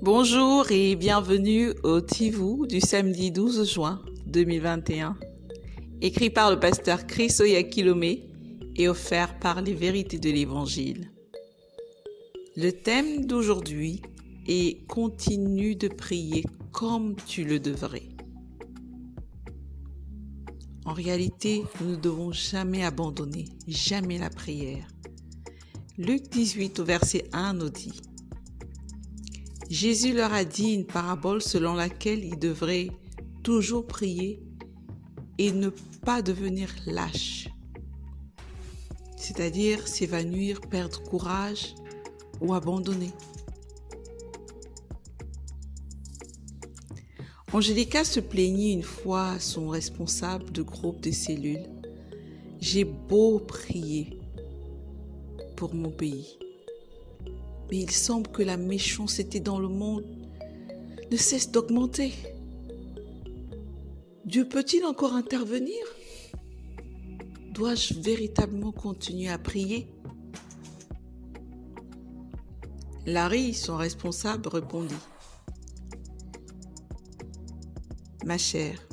Bonjour et bienvenue au Tivou du samedi 12 juin 2021, écrit par le pasteur Chris Oyakilome et offert par les vérités de l'Évangile. Le thème d'aujourd'hui est « Continue de prier comme tu le devrais ». En réalité, nous ne devons jamais abandonner, jamais la prière. Luc 18 au verset 1 nous dit: Jésus leur a dit une parabole selon laquelle ils devraient toujours prier et ne pas devenir lâches, c'est-à-dire s'évanouir, perdre courage ou abandonner. Angélica se plaignit une fois à son responsable de groupe de cellules: « J'ai beau prier pour mon pays, mais il semble que la méchanceté dans le monde ne cesse d'augmenter. Dieu peut-il encore intervenir? Dois-je véritablement continuer à prier ?» Larry, son responsable, répondit: « Ma chère,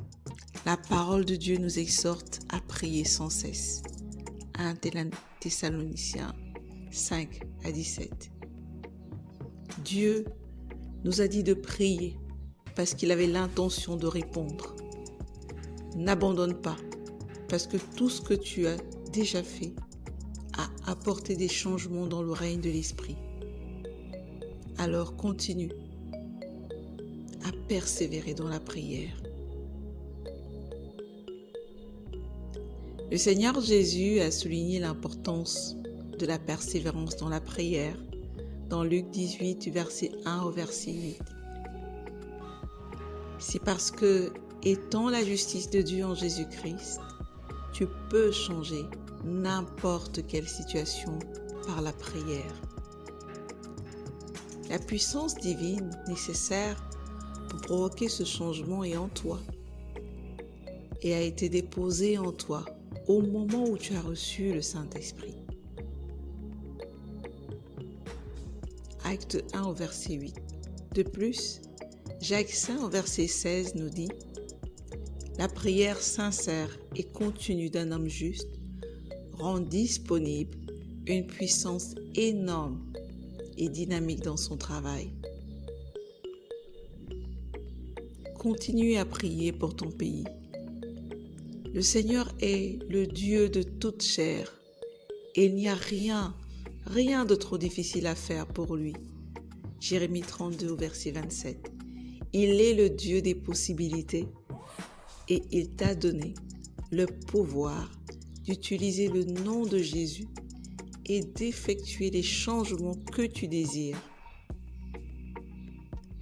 la parole de Dieu nous exhorte à prier sans cesse. 1 Thessaloniciens 5 à 17. Dieu nous a dit de prier parce qu'il avait l'intention de répondre. N'abandonne pas, parce que tout ce que tu as déjà fait a apporté des changements dans le règne de l'Esprit. Alors continue à persévérer dans la prière. Le Seigneur Jésus a souligné l'importance de la persévérance dans la prière dans Luc 18 du verset 1 au verset 8. C'est parce que, étant la justice de Dieu en Jésus-Christ, tu peux changer n'importe quelle situation par la prière. La puissance divine nécessaire pour provoquer ce changement est en toi et a été déposée en toi au moment où tu as reçu le Saint-Esprit. Acte 1 au verset 8. De plus, Jacques 5 au verset 16 nous dit: « La prière sincère et continue d'un homme juste rend disponible une puissance énorme et dynamique dans son travail. » Continue à prier pour ton pays. Le Seigneur est le Dieu de toute chair et il n'y a rien de trop difficile à faire pour lui. Jérémie 32 au verset 27. Il est le Dieu des possibilités et il t'a donné le pouvoir d'utiliser le nom de Jésus et d'effectuer les changements que tu désires.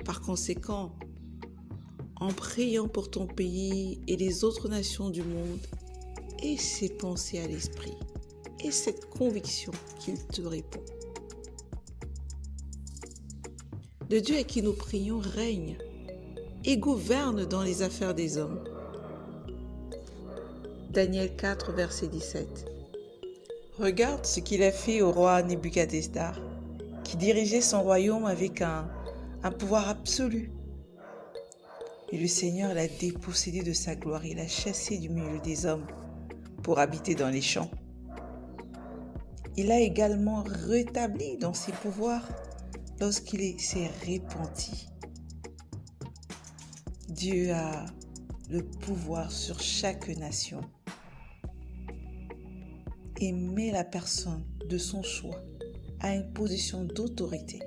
Par conséquent, en priant pour ton pays et les autres nations du monde, aie ces pensées à l'esprit et cette conviction qu'il te répond. Le Dieu à qui nous prions règne et gouverne dans les affaires des hommes. Daniel 4, verset 17. Regarde ce qu'il a fait au roi Nebuchadnezzar, qui dirigeait son royaume avec un pouvoir absolu. Et le Seigneur l'a dépossédé de sa gloire et l'a chassé du milieu des hommes pour habiter dans les champs. Il l'a également rétabli dans ses pouvoirs lorsqu'il s'est repenti. Dieu a le pouvoir sur chaque nation et met la personne de son choix à une position d'autorité.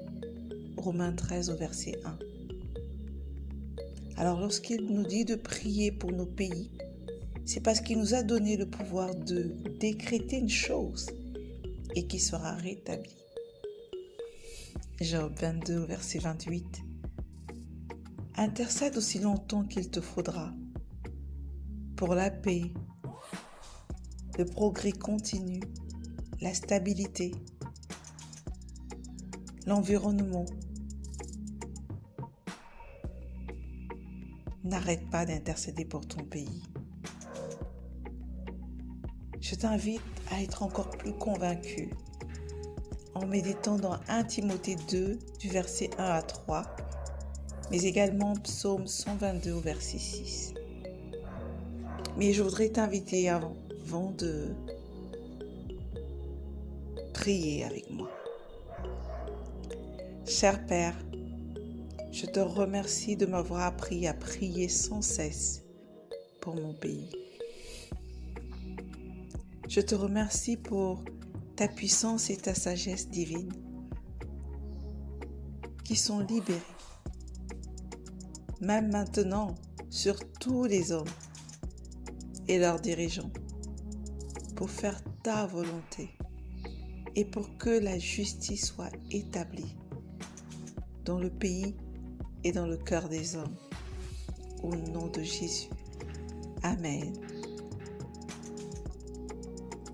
Romains 13 au verset 1. Alors lorsqu'il nous dit de prier pour nos pays, c'est parce qu'il nous a donné le pouvoir de décréter une chose et qui sera rétablie. Job 22 au verset 28. Intercède aussi longtemps qu'il te faudra pour la paix, le progrès continu, la stabilité, l'environnement. N'arrête pas d'intercéder pour ton pays. Je t'invite à être encore plus convaincu en méditant dans 1 Timothée 2 du verset 1 à 3 mais également Psaume 122 au verset 6. Mais je voudrais t'inviter avant de prier avec moi. Cher Père, je te remercie de m'avoir appris à prier sans cesse pour mon pays. Je te remercie pour ta puissance et ta sagesse divine qui sont libérées, même maintenant, sur tous les hommes et leurs dirigeants, pour faire ta volonté et pour que la justice soit établie dans le pays et dans le cœur des hommes. Au nom de Jésus. Amen.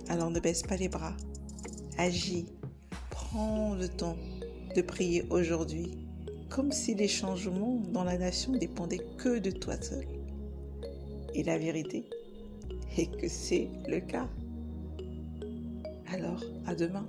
Alors ne baisse pas les bras. Agis. Prends le temps de prier aujourd'hui, comme si les changements dans la nation dépendaient que de toi seul. Et la vérité est que c'est le cas. Alors, à demain.